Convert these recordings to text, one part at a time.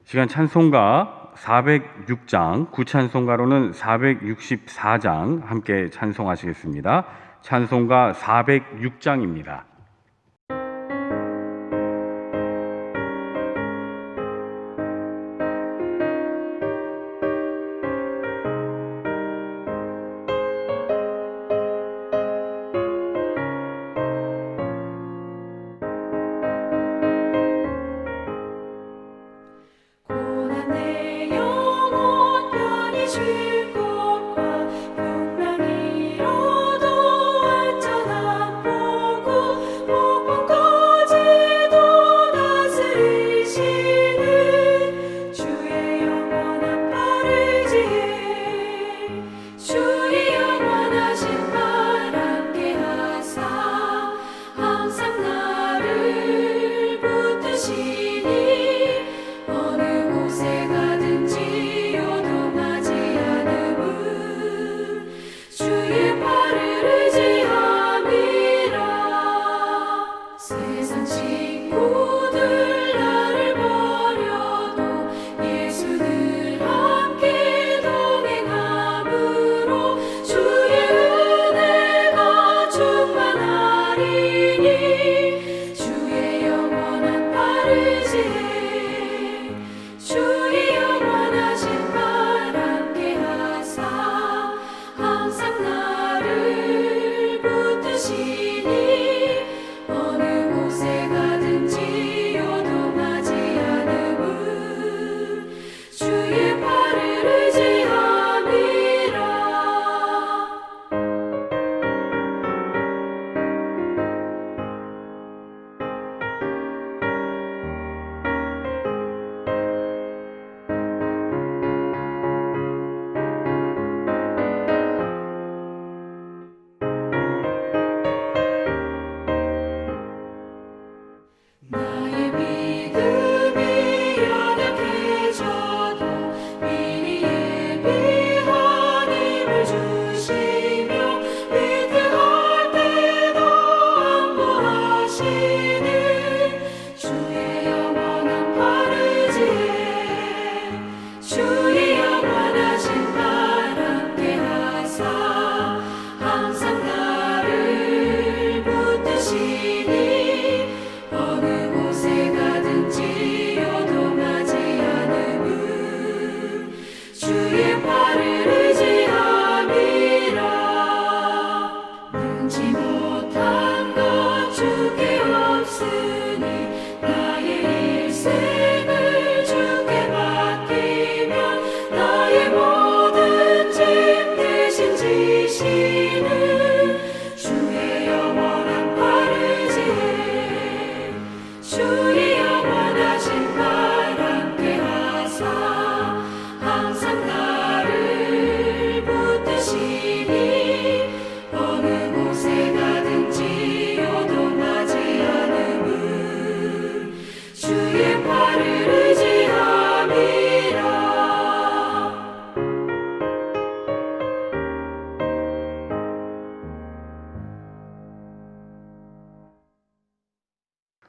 시간 찬송가 406장, 구찬송가로는 464장 함께 찬송하시겠습니다. 찬송가 406장입니다.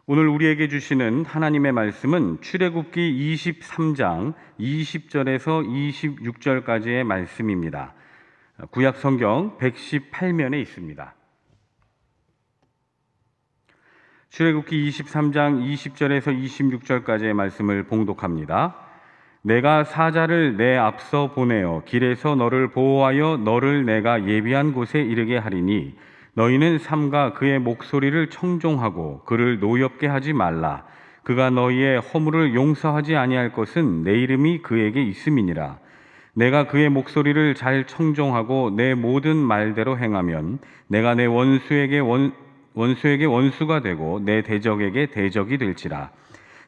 오늘 우리에게 주시는 하나님의 말씀은 출애굽기 23장 20절에서 26절까지의 말씀입니다. 구약 성경 118면에 있습니다. 출애굽기 23장 20절에서 26절까지의 말씀을 봉독합니다. 내가 사자를 내 앞서 보내어 길에서 너를 보호하여 너를 내가 예비한 곳에 이르게 하리니 너희는 삼가 그의 목소리를 청종하고 그를 노엽게 하지 말라. 그가 너희의 허물을 용서하지 아니할 것은 내 이름이 그에게 있음이니라. 내가 그의 목소리를 잘 청종하고 내 모든 말대로 행하면 내가 내 원수에게 원수가 되고 내 대적에게 대적이 될지라.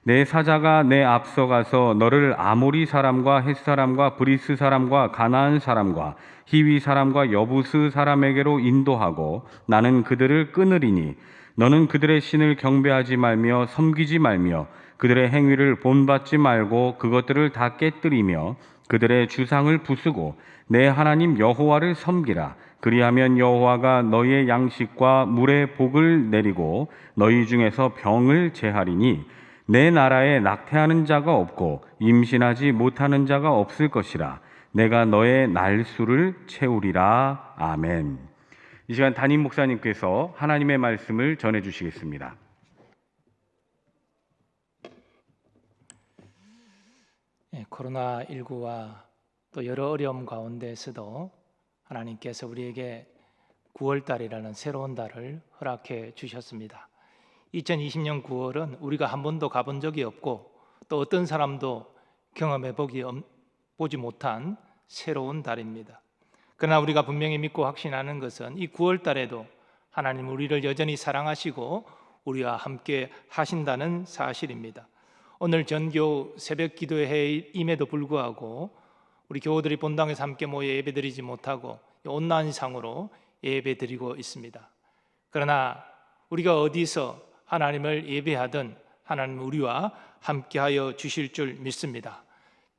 내 사자가 내 앞서 가서 너를 아모리 사람과 헷 사람과 브리스 사람과 가나안 사람과 히위 사람과 여부스 사람에게로 인도하고 나는 그들을 끊으리니 너는 그들의 신을 경배하지 말며 섬기지 말며 그들의 행위를 본받지 말고 그것들을 다 깨뜨리며 그들의 주상을 부수고 내 하나님 여호와를 섬기라. 그리하면 여호와가 너희의 양식과 물의 복을 내리고 너희 중에서 병을 제하리니 내 나라에 낙태하는 자가 없고 임신하지 못하는 자가 없을 것이라. 내가 너의 날수를 채우리라. 아멘. 이 시간 담임 목사님께서 하나님의 말씀을 전해 주시겠습니다. 코로나19와 또 여러 어려움 가운데서도 하나님께서 우리에게 9월달이라는 새로운 달을 허락해 주셨습니다. 2020년 9월은 우리가 한 번도 가본 적이 없고 또 어떤 사람도 경험해 보지 못한 새로운 달입니다. 그러나 우리가 분명히 믿고 확신하는 것은 이 9월달에도 하나님 우리를 여전히 사랑하시고 우리와 함께 하신다는 사실입니다. 오늘 전교 새벽 기도회임에도 불구하고 우리 교우들이 본당에서 함께 모여 예배드리지 못하고 온라인상으로 예배드리고 있습니다. 그러나 우리가 어디서 하나님을 예배하든 하나님은 우리와 함께하여 주실 줄 믿습니다.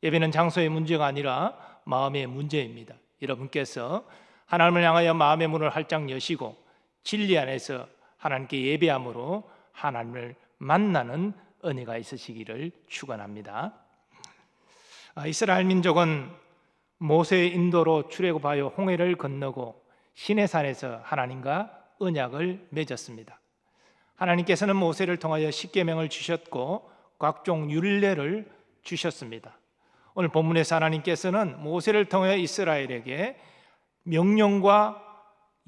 예배는 장소의 문제가 아니라 마음의 문제입니다. 여러분께서 하나님을 향하여 마음의 문을 활짝 여시고 진리 안에서 하나님께 예배함으로 하나님을 만나는 은혜가 있으시기를 축원합니다. 이스라엘 민족은 모세의 인도로 출애굽하여 홍해를 건너고 시내산에서 하나님과 언약을 맺었습니다. 하나님께서는 모세를 통하여 십계명을 주셨고 각종 율례를 주셨습니다. 오늘 본문에서 하나님께서는 모세를 통해 이스라엘에게 명령과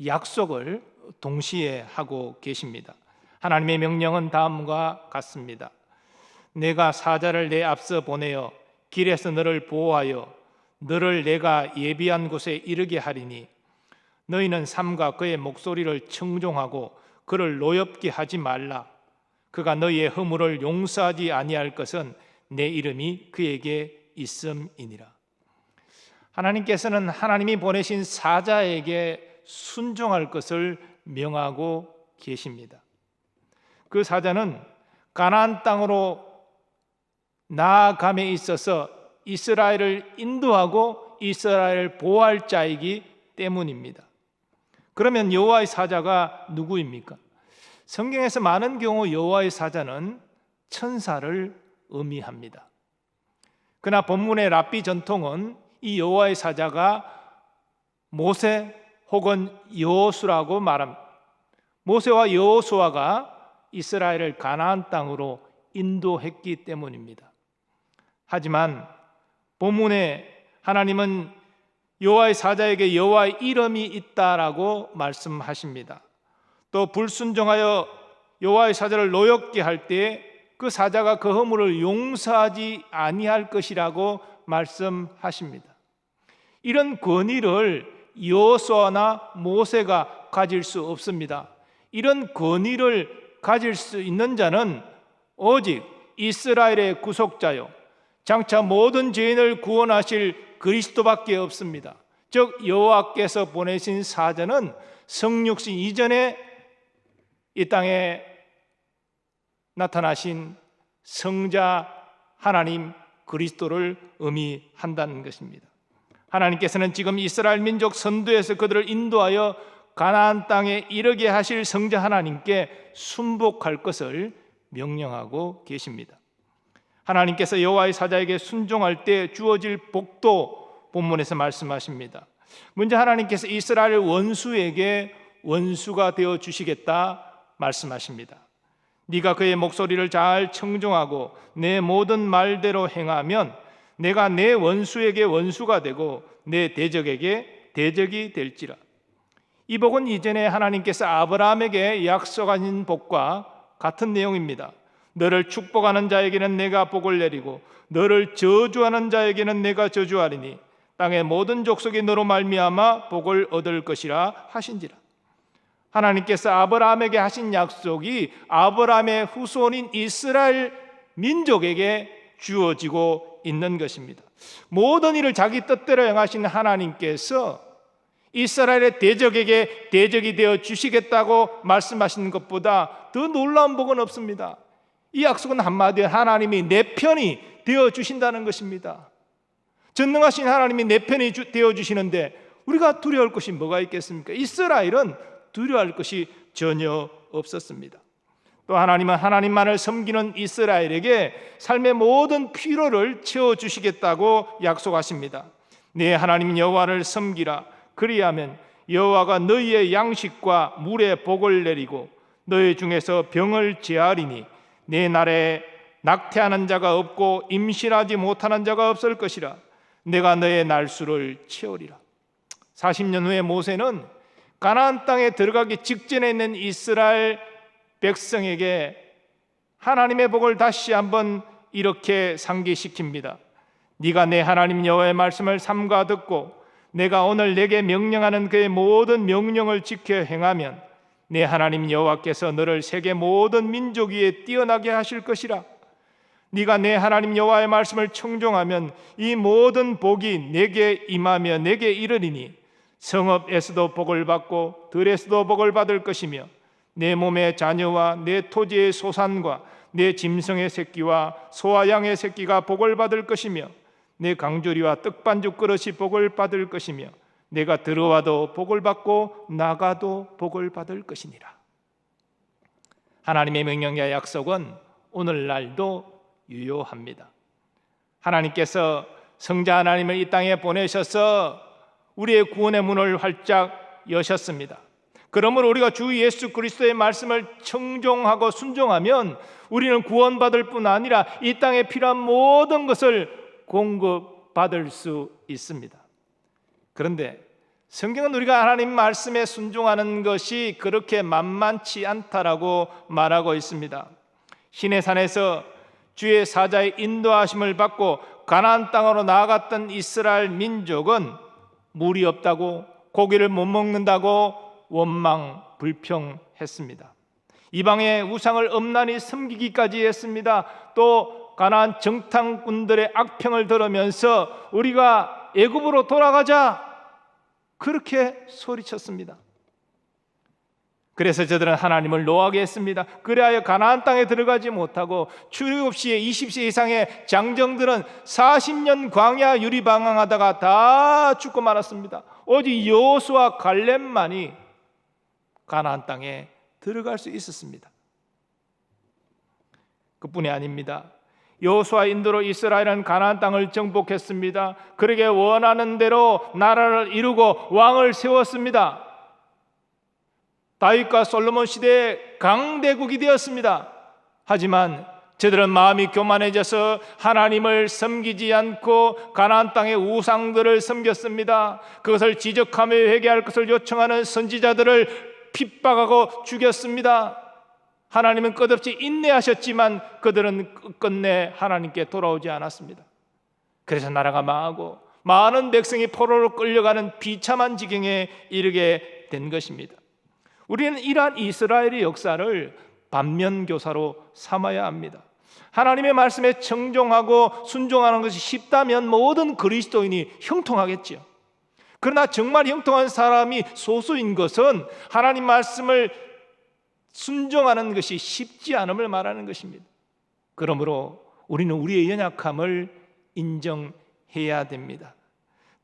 약속을 동시에 하고 계십니다. 하나님의 명령은 다음과 같습니다. 내가 사자를 내 앞서 보내어 길에서 너를 보호하여 너를 내가 예비한 곳에 이르게 하리니 너희는 삼가 그의 목소리를 청종하고 그를 노엽게 하지 말라. 그가 너희의 허물을 용서하지 아니할 것은 내 이름이 그에게 있음이니라. 하나님께서는 하나님이 보내신 사자에게 순종할 것을 명하고 계십니다. 그 사자는 가나안 땅으로 나아감에 있어서 이스라엘을 인도하고 이스라엘을 보호할 자이기 때문입니다. 그러면 여호와의 사자가 누구입니까? 성경에서 많은 경우 여호와의 사자는 천사를 의미합니다. 그러나 본문의 랍비 전통은 이 여호와의 사자가 모세 혹은 여호수라고 말합니다. 모세와 여호수아가 이스라엘을 가나안 땅으로 인도했기 때문입니다. 하지만 본문에 하나님은 여호와의 사자에게 여호와의 이름이 있다라고 말씀하십니다. 또 불순종하여 여호와의 사자를 노엽게 할 때 그 사자가 그 허물을 용서하지 아니할 것이라고 말씀하십니다. 이런 권위를 여호수아나 모세가 가질 수 없습니다. 이런 권위를 가질 수 있는 자는 오직 이스라엘의 구속자요 장차 모든 죄인을 구원하실 그리스도밖에 없습니다. 즉 여호와께서 보내신 사자는 성육신 이전에 이 땅에 나타나신 성자 하나님 그리스도를 의미한다는 것입니다. 하나님께서는 지금 이스라엘 민족 선두에서 그들을 인도하여 가나안 땅에 이르게 하실 성자 하나님께 순복할 것을 명령하고 계십니다. 하나님께서 여호와의 사자에게 순종할 때 주어질 복도 본문에서 말씀하십니다. 먼저 하나님께서 이스라엘 원수에게 원수가 되어 주시겠다 말씀하십니다. 네가 그의 목소리를 잘 청종하고 내 모든 말대로 행하면 내가 내 원수에게 원수가 되고 내 대적에게 대적이 될지라. 이 복은 이전에 하나님께서 아브라함에게 약속하신 복과 같은 내용입니다. 너를 축복하는 자에게는 내가 복을 내리고 너를 저주하는 자에게는 내가 저주하리니 땅의 모든 족속이 너로 말미암아 복을 얻을 것이라 하신지라. 하나님께서 아브라함에게 하신 약속이 아브라함의 후손인 이스라엘 민족에게 주어지고 있는 것입니다. 모든 일을 자기 뜻대로 행하신 하나님께서 이스라엘의 대적에게 대적이 되어 주시겠다고 말씀하시는 것보다 더 놀라운 복은 없습니다. 이 약속은 한마디로 하나님이 내 편이 되어 주신다는 것입니다. 전능하신 하나님이 내 편이 되어 주시는데 우리가 두려울 것이 뭐가 있겠습니까? 이스라엘은 두려워할 것이 전혀 없었습니다. 또 또 하나님은 하나님만을 섬기는 이스라엘에게 삶의 모든 필요를 채워주시겠다고 약속하십니다. 네 하나님 여호와를 섬기라. 그리하면 여호와가 너희의 양식과 물의 복을 내리고 너희 중에서 병을 제하리니 내 날에 낙태하는 자가 없고 임신하지 못하는 자가 없을 것이라. 내가 너의 날수를 채우리라. 40년 후에 모세는 가나안 땅에 들어가기 직전에 있는 이스라엘 백성에게 하나님의 복을 다시 한번 이렇게 상기시킵니다. 네가 내 하나님 여호와의 말씀을 삼가 듣고 내가 오늘 내게 명령하는 그의 모든 명령을 지켜 행하면 내 하나님 여호와께서 너를 세계 모든 민족 위에 뛰어나게 하실 것이라. 네가 내 하나님 여호와의 말씀을 청종하면 이 모든 복이 내게 임하며 내게 이르리니 성읍에서도 복을 받고 들에서도 복을 받을 것이며 내 몸의 자녀와 내 토지의 소산과 내 짐승의 새끼와 소와 양의 새끼가 복을 받을 것이며 내 강조리와 떡반죽 그릇이 복을 받을 것이며 내가 들어와도 복을 받고 나가도 복을 받을 것이니라. 하나님의 명령과 약속은 오늘날도 유효합니다. 하나님께서 성자 하나님을 이 땅에 보내셔서 우리의 구원의 문을 활짝 여셨습니다. 그러므로 우리가 주 예수 그리스도의 말씀을 청종하고 순종하면 우리는 구원받을 뿐 아니라 이 땅에 필요한 모든 것을 공급받을 수 있습니다. 그런데 성경은 우리가 하나님 말씀에 순종하는 것이 그렇게 만만치 않다라고 말하고 있습니다. 시내산에서 주의 사자의 인도하심을 받고 가나안 땅으로 나아갔던 이스라엘 민족은 물이 없다고 고기를 못 먹는다고 원망 불평했습니다. 이방의 우상을 엄란히 섬기기까지 했습니다. 또 가나안 정탐꾼들의 악평을 들으면서 우리가 애굽으로 돌아가자 그렇게 소리쳤습니다. 그래서 저들은 하나님을 노하게 했습니다. 그래야 가나안 땅에 들어가지 못하고 출애굽 시에 20세 이상의 장정들은 40년 광야 유리방황하다가 다 죽고 말았습니다. 오직 여호수아 갈렙만이 가나안 땅에 들어갈 수 있었습니다. 그뿐이 아닙니다. 여호수아 인도로 이스라엘은 가나안 땅을 정복했습니다. 그에게 원하는 대로 나라를 이루고 왕을 세웠습니다. 다윗과 솔로몬 시대의 강대국이 되었습니다. 하지만 저들은 마음이 교만해져서 하나님을 섬기지 않고 가나안 땅의 우상들을 섬겼습니다. 그것을 지적하며 회개할 것을 요청하는 선지자들을 핍박하고 죽였습니다. 하나님은 끝없이 인내하셨지만 그들은 끝끝내 하나님께 돌아오지 않았습니다. 그래서 나라가 망하고 많은 백성이 포로로 끌려가는 비참한 지경에 이르게 된 것입니다. 우리는 이러한 이스라엘의 역사를 반면교사로 삼아야 합니다. 하나님의 말씀에 청종하고 순종하는 것이 쉽다면 모든 그리스도인이 형통하겠지요. 그러나 정말 형통한 사람이 소수인 것은 하나님 말씀을 순종하는 것이 쉽지 않음을 말하는 것입니다. 그러므로 우리는 우리의 연약함을 인정해야 됩니다.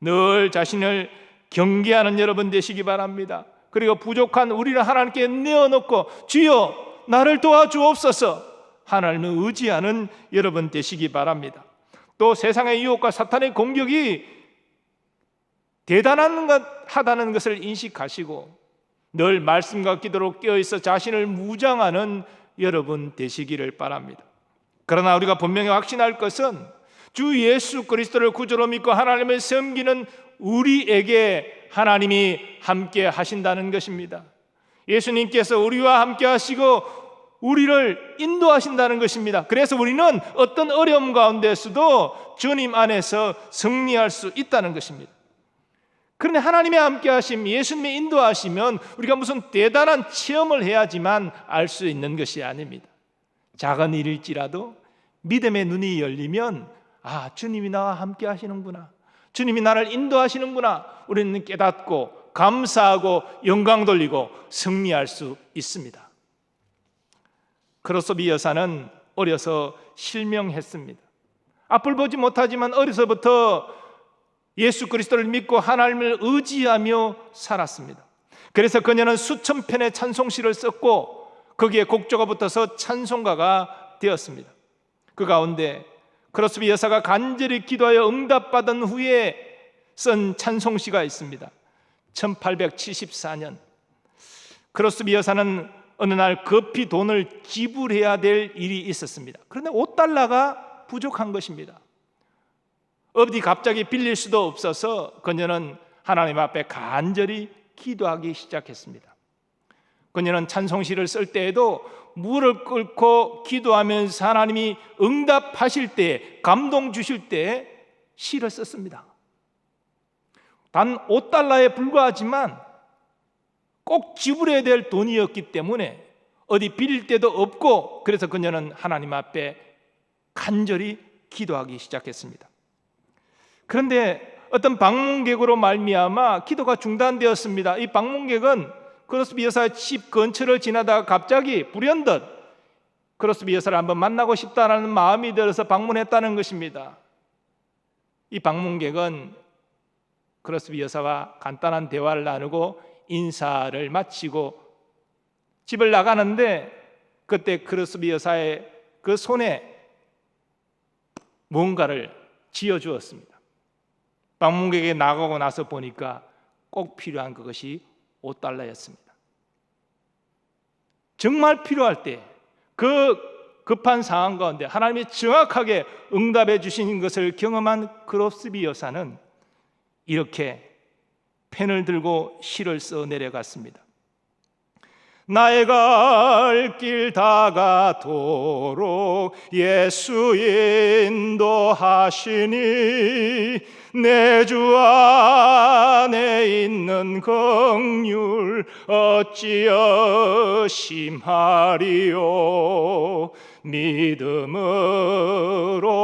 늘 자신을 경계하는 여러분 되시기 바랍니다. 그리고 부족한 우리를 하나님께 내어놓고 주여 나를 도와주옵소서 하나님을 의지하는 여러분 되시기 바랍니다. 또 세상의 유혹과 사탄의 공격이 대단하다는 것을 인식하시고 늘 말씀과 기도로 깨어있어 자신을 무장하는 여러분 되시기를 바랍니다. 그러나 우리가 분명히 확신할 것은 주 예수 그리스도를 구주로 믿고 하나님을 섬기는 우리에게 하나님이 함께 하신다는 것입니다. 예수님께서 우리와 함께 하시고 우리를 인도하신다는 것입니다. 그래서 우리는 어떤 어려움 가운데서도 주님 안에서 승리할 수 있다는 것입니다. 그런데 하나님의 함께 하심, 예수님의 인도하시면 우리가 무슨 대단한 체험을 해야지만 알 수 있는 것이 아닙니다. 작은 일일지라도 믿음의 눈이 열리면 주님이 나와 함께 하시는구나, 주님이 나를 인도하시는구나, 우리는 깨닫고 감사하고 영광 돌리고 승리할 수 있습니다. 크로스비 여사는 어려서 실명했습니다. 앞을 보지 못하지만 어려서부터 예수 그리스도를 믿고 하나님을 의지하며 살았습니다. 그래서 그녀는 수천 편의 찬송시를 썼고 거기에 곡조가 붙어서 찬송가가 되었습니다. 그 가운데 크로스비 여사가 간절히 기도하여 응답받은 후에 쓴 찬송시가 있습니다. 1874년 크로스비 여사는 어느 날 급히 돈을 지불해야 될 일이 있었습니다. 그런데 $5가 부족한 것입니다. 어디 갑자기 빌릴 수도 없어서 그녀는 하나님 앞에 간절히 기도하기 시작했습니다. 그녀는 찬송시를 쓸 때에도 무릎 꿇고 기도하면서 하나님이 응답하실 때, 감동 주실 때 시를 썼습니다. 단 $5에 불과하지만 꼭 지불해야 될 돈이었기 때문에 어디 빌릴 데도 없고, 그래서 그녀는 하나님 앞에 간절히 기도하기 시작했습니다. 그런데 어떤 방문객으로 말미암아 기도가 중단되었습니다. 이 방문객은 크로스비 여사의 집 근처를 지나다가 갑자기 불현듯 크로스비 여사를 한번 만나고 싶다는 마음이 들어서 방문했다는 것입니다. 이 방문객은 크로스비 여사와 간단한 대화를 나누고 인사를 마치고 집을 나가는데, 그때 크로스비 여사의 그 손에 뭔가를 쥐어주었습니다. 방문객이 나가고 나서 보니까 꼭 필요한 그것이 $5였습니다. 정말 필요할 때 그 급한 상황 가운데 하나님이 정확하게 응답해 주신 것을 경험한 크로스비 여사는 이렇게 펜을 들고 시를 써 내려갔습니다. 나의 갈 길 다가도록 예수 인도하시니 내 주 안에 있는 긍휼 어찌 심하리요. 믿음으로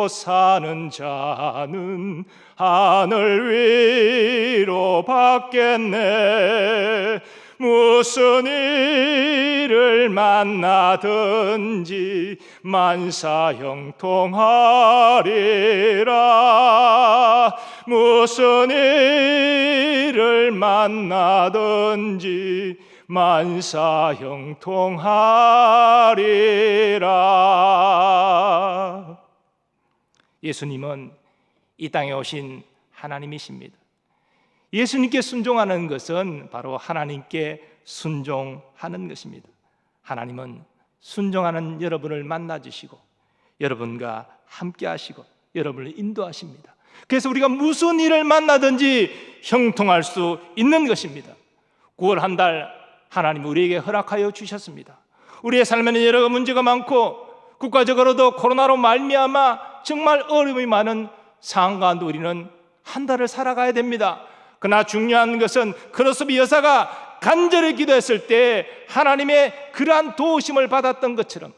사는 자는 하늘 위로 받겠네. 무슨 일을 만나든지 만사형통하리라. 무슨 일을 만나든지 만사형통하리라. 예수님은 이 땅에 오신 하나님이십니다. 예수님께 순종하는 것은 바로 하나님께 순종하는 것입니다. 하나님은 순종하는 여러분을 만나주시고 여러분과 함께 하시고 여러분을 인도하십니다. 그래서 우리가 무슨 일을 만나든지 형통할 수 있는 것입니다. 9월 한 달 하나님 우리에게 허락하여 주셨습니다. 우리의 삶에는 여러 문제가 많고 국가적으로도 코로나로 말미암아 정말 어려움이 많은 상황 가운데 우리는 한 달을 살아가야 됩니다. 그러나 중요한 것은 크로스비 여사가 간절히 기도했을 때 하나님의 그러한 도우심을 받았던 것처럼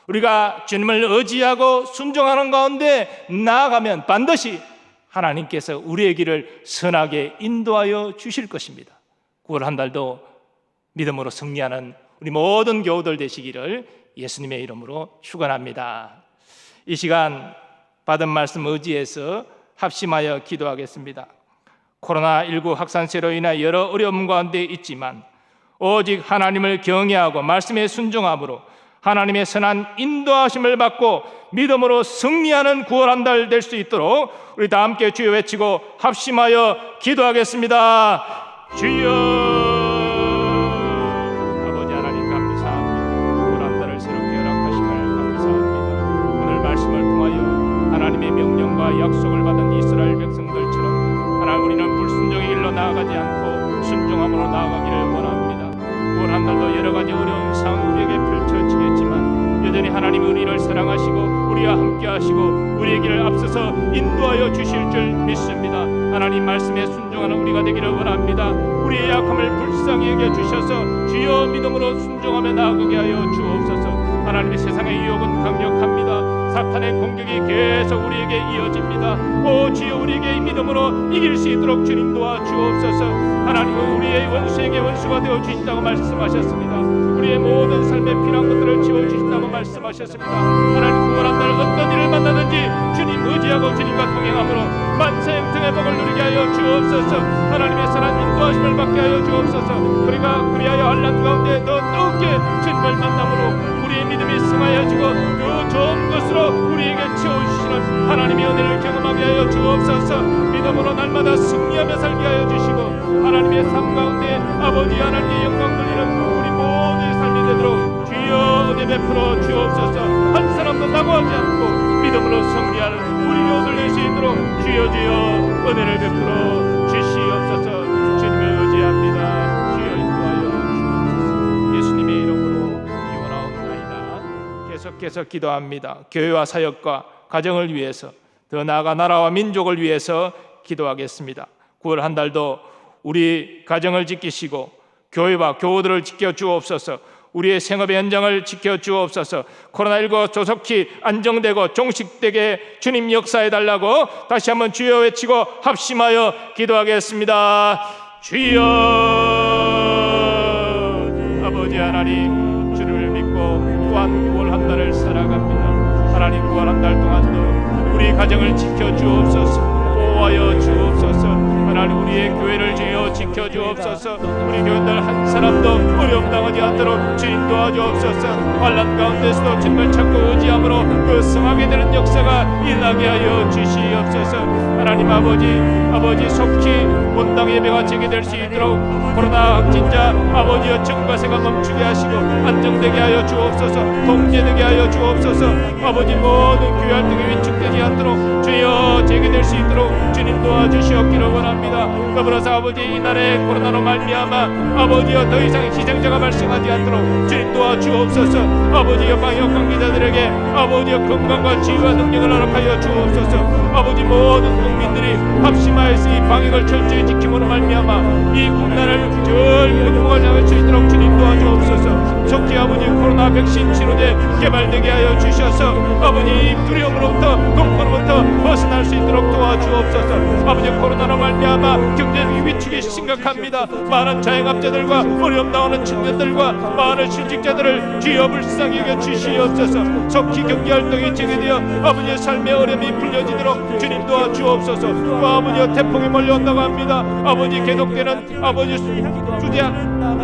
우리가 주님을 의지하고 순종하는 가운데 나아가면 반드시 하나님께서 우리의 길을 선하게 인도하여 주실 것입니다. 9월 한 달도 믿음으로 승리하는 우리 모든 교우들 되시기를 예수님의 이름으로 축원합니다. 이 시간 받은 말씀 의지해서 합심하여 기도하겠습니다. 코로나19 확산세로 인해 여러 어려움 가운데 있지만 오직 하나님을 경외하고 말씀에 순종함으로 하나님의 선한 인도하심을 받고 믿음으로 승리하는 9월 한 달 될 수 있도록 우리 다 함께 주여 외치고 합심하여 기도하겠습니다. 주여. 아버지 하나님 감사합니다. 9월 한 달을 새롭게 허락하심을 감사합니다. 오늘 말씀을 통하여 하나님의 명령과 약속을 받은 이스라엘 백성들처럼 하나님 우리는 불순종의 길로 나아가지 않고 순종함으로 나아가기를 원합니다. 9월 한 달도 여러 가지 어려운 상황 우리에게 펼쳐지겠지만 여전히 하나님이 우리를 사랑하시고 우리와 함께 하시고 우리의 길을 앞서서 인도하여 주실 줄 믿습니다. 하나님 말씀에 순종하는 우리가 되기를 원합니다. 우리의 약함을 불쌍히 여겨 주셔서 주여 믿음으로 순종하며 나아가게 하여 주옵소서. 하나님의 세상의 유혹은 강력합니다. 사탄의 공격이 계속 우리에게 이어집니다. 오 주여, 우리에게 믿음으로 이길 수 있도록 주님 도와주옵소서. 하나님은 우리의 원수에게 원수가 되어 주신다고 말씀하셨습니다. 우리의 모든 삶에 필요한 것들을 지어주신다고 말씀하셨습니다. 하나님, 구원한 날 어떤 일을 만나든지 주님 의지하고 주님과 동행함으로 만세형통의 복을 누리게 하여 주옵소서. 하나님의 선한 인도하심을 받게 하여 주옵소서. 우리가 그리하여 환난 가운데 더 뜨겁게 주님을 만남으로 우리의 믿음이 승하여지고 그 좋은 것으로 우리에게 채워주시는 하나님의 은혜를 경험하게 하여 주옵소서. 믿음으로 날마다 승리하며 살게 하여 주시고 하나님의 삶 가운데 아버지 하나님의 영광 돌리는 우리 모두의 삶이 되도록 주여 은혜 베풀어 주옵소서. 한 사람도 낙오하지 않고 믿음으로 승리하는 우리 교우들 될 수 있도록 주여 은혜를 베풀어 주시옵소서. 주님을 의지합니다. 주여 인도하여 주옵소서. 예수님의 이름으로 기원하옵나이다. 계속해서 기도합니다. 교회와 사역과 가정을 위해서, 더 나아가 나라와 민족을 위해서 기도하겠습니다. 9월 한 달도 우리 가정을 지키시고 교회와 교우들을 지켜 주옵소서. 우리의 생업의 현장을 지켜 주옵소서. 코로나19 조속히 안정되고 종식되게 주님 역사해 달라고 다시 한번 주여 외치고 합심하여 기도하겠습니다. 주여, 아버지 하나님, 주를 믿고 또한 9월 한 달을 살아갑니다. 하나님, 9월 한 달 동안도 우리 가정을 지켜 주옵소서. 보호하여 주옵소서. 하나님, 우리의 교회를 주여 지켜 주옵소서. 우리 교인들 한 사람도 어려움 당하지 않도록 주님 도와주옵소서. 환난 가운데서도 주님을 찾고 의지함으로 그 승하게 되는 역사가 일어나게 하여 주시옵소서. 하나님 아버지 속히 본당 예배가 재개될 수 있도록 코로나 확진자 아버지여 증가세가 멈추게 하시고 안정되게 하여 주옵소서. 통제되게 하여 주옵소서. 아버지 모든 교회 활동이 위축되지 않도록 주여 재개될 수 있도록 주님 도와주시옵기를 원합니다. 더불어서 아버지, 이날에 코로나로 말미암아 아버지여 더 이상 희생자가 발생하지 않도록 주님 도와주옵소서. 아버지여 방역 관계자들에게 아버지여 건강과 치유와 능력을 허락하여 주옵소서. 아버지, 모든 국민들이 합심하여서 이 방역을 철저히 지킴으로 말미암아 이 국난을 절 극복할 수 있도록 주님 도와주옵소서. 속히 아버지 코로나 백신 치료제 개발되게 하여 주셔서 아버지 두려움으로부터 공포로부터 벗어날 수 있도록 도와주옵소서. 아버지, 코로나로 말미암아 경제적 위축이 심각합니다. 많은 자영업자들과 어려움 당하는 청년들과 많은 실직자들을 주여 불쌍히 여겨 주시옵소서. 속히 경제활동이 재개되어 아버지의 삶의 어려움이 풀려지도록 주님 도와주옵소서. 또 아버지여 태풍이 몰려온다고 합니다. 아버지, 계속되는 아버지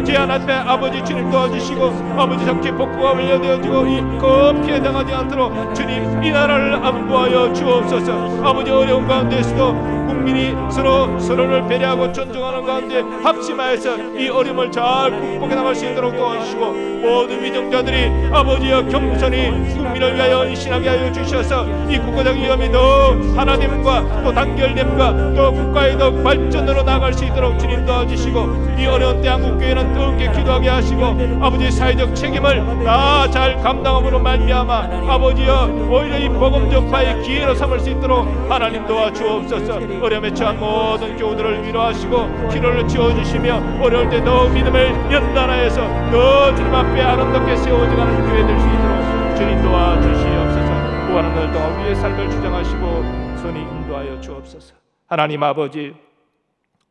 제한 앞에 아버지 주님 도와주시고 아버지 속히 복구가 완료되어지고 그 피해 당하지 않도록 주님 이 나라를 안보하여 주옵소서. 아버지, 어려운 가운데서도 국민이 서로를 배려하고 존중하는 가운데 합심하여서 이 어려움을 잘 극복해 나갈 수 있도록 도와주시고 모든 위정자들이 아버지여 겸손히 국민을 위하여 헌신하게 하여 주셔서 이 국가적 위험이 더 하나됨과 또 단결됨과 또 국가의 더 발전으로 나아갈 수 있도록 주님 도와주시고 이 어려운 때 한국교회는 뜨겁게 기도하게 하시고 아버지 사회적 책임을 다 잘 감당함으로 말미암아 아버지여 오히려 이 복음 전파의 기회로 삼을 수 있도록 하나님 도와주옵소서. 어려움에 처한 모든 교우들을 위로하시고 피로를 지어주시며 어려울 때 더 믿음을 연단하여서 더 주님 앞에 아름답게 세워져가는 교회 될 수 있도록 주님 도와주시옵소서. 구하는 날 동안 우리의 삶을 주장하시고 선히 인도하여 주옵소서. 하나님 아버지,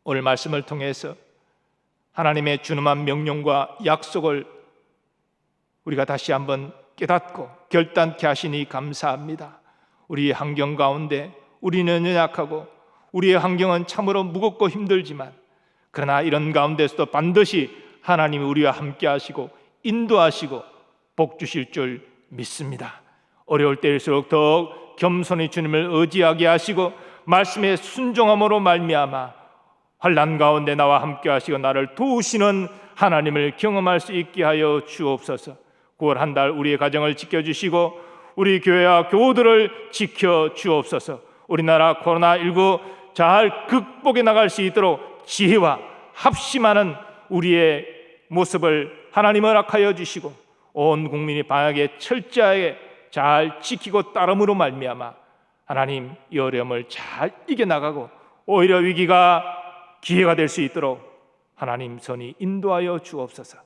오늘 말씀을 통해서 하나님의 준엄한 명령과 약속을 우리가 다시 한번 깨닫고 결단케 하시니 감사합니다. 우리의 환경 가운데 우리는 연약하고 우리의 환경은 참으로 무겁고 힘들지만 그러나 이런 가운데서도 반드시 하나님이 우리와 함께 하시고 인도하시고 복 주실 줄 믿습니다. 어려울 때일수록 더욱 겸손히 주님을 의지하게 하시고 말씀에 순종함으로 말미암아 환난 가운데 나와 함께 하시고 나를 도우시는 하나님을 경험할 수 있게 하여 주옵소서. 9월 한 달 우리의 가정을 지켜주시고 우리 교회와 교우들을 지켜 주옵소서. 우리나라 코로나19 잘 극복해 나갈 수 있도록 지혜와 합심하는 우리의 모습을 하나님 허락하여 주시고 온 국민이 방역에 철저하게 잘 지키고 따름으로 말미암아 하나님 이 어려움을 잘 이겨나가고 오히려 위기가 기회가 될 수 있도록 하나님 선히 인도하여 주옵소서.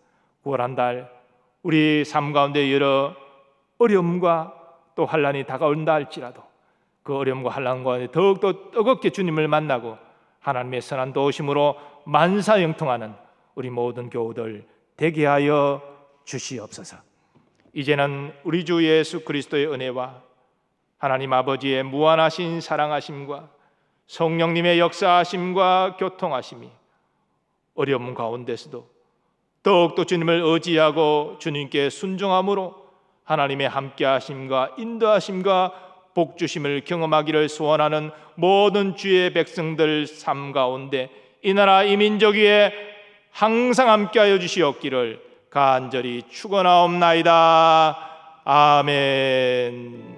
9월 한 달 우리 삶 가운데 여러 어려움과 또 환난이 다가온다 할지라도 그 어려움과 환난 가운데 더욱더 뜨겁게 주님을 만나고 하나님의 선한 도우심으로 만사형통하는 우리 모든 교우들 되게 하여 주시옵소서. 이제는 우리 주 예수 그리스도의 은혜와 하나님 아버지의 무한하신 사랑하심과 성령님의 역사하심과 교통하심이 어려움 가운데서도 더욱더 주님을 의지하고 주님께 순종함으로 하나님의 함께하심과 인도하심과 복주심을 경험하기를 소원하는 모든 주의 백성들 삶 가운데 이 나라 이 민족 위에 항상 함께하여 주시옵기를 간절히 축원하옵나이다. 아멘.